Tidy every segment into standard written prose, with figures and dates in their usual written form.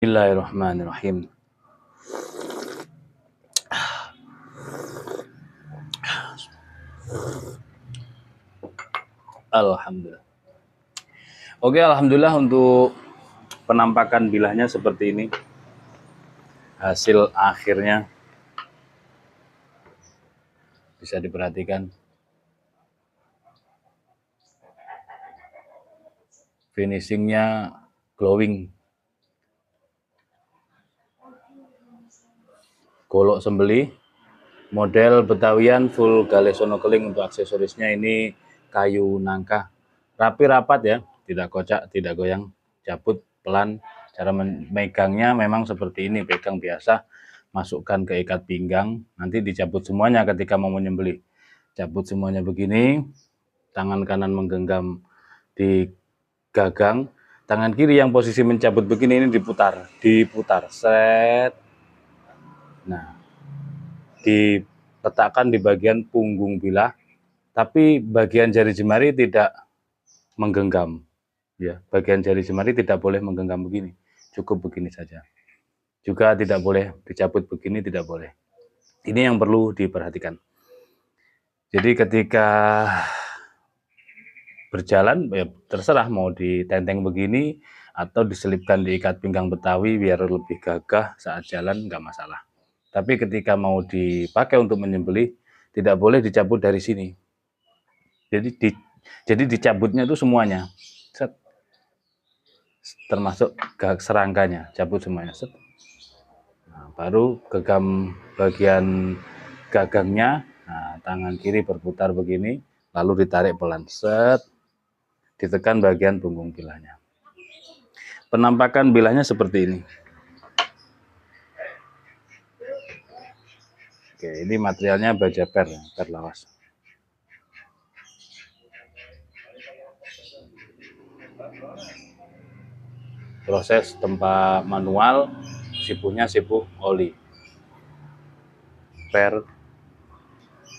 Bismillahirrahmanirrahim. Alhamdulillah. Oke, alhamdulillah untuk penampakan bilahnya seperti ini. Hasil akhirnya bisa diperhatikan. Finishingnya glowing. Golok sembelih. Model Betawian full galesono keling. Untuk aksesorisnya ini kayu nangka. Rapi rapat ya, tidak kocak, tidak goyang. Cabut pelan. Cara memegangnya memang seperti ini, pegang biasa. Masukkan ke ikat pinggang, nanti dicabut semuanya ketika mau menyembelih. Cabut semuanya begini, tangan kanan menggenggam di gagang, tangan kiri yang posisi mencabut begini ini diputar, set. Nah, diletakkan di bagian punggung bilah, tapi bagian jari jemari tidak menggenggam. Ya, bagian jari jemari tidak boleh menggenggam begini, cukup begini saja. Juga tidak boleh dicabut begini, tidak boleh. Ini yang perlu diperhatikan. Jadi ketika berjalan ya terserah mau ditenteng begini atau diselipkan di ikat pinggang Betawi biar lebih gagah saat jalan, nggak masalah. Tapi ketika mau dipakai untuk menyembelih tidak boleh dicabut dari sini. Jadi dicabutnya itu semuanya, set, termasuk serangkanya, cabut semuanya, set. Nah, baru genggam bagian gagangnya, nah, tangan kiri berputar begini, lalu ditarik pelan, set, ditekan bagian punggung bilahnya. Penampakan bilahnya seperti ini. Oke, ini materialnya baja per lawas. Proses tempa manual, sipuhnya sipuh oli. Per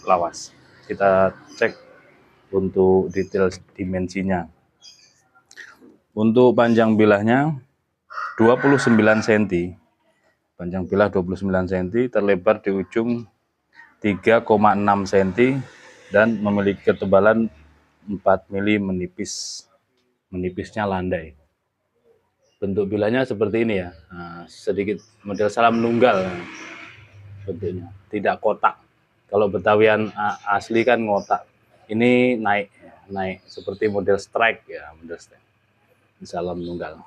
lawas. Kita cek untuk detail dimensinya. Untuk panjang bilahnya 29 cm. Panjang bilah 29 cm, terlebar di ujung 3,6 cm dan memiliki ketebalan 4 mm menipis. Menipisnya landai. Bentuk bilahnya seperti ini ya. Nah, sedikit model salam nunggal bentuknya, tidak kotak. Kalau Betawian asli kan ngotak. Ini naik seperti model strike ya, model strike. Salam nunggal.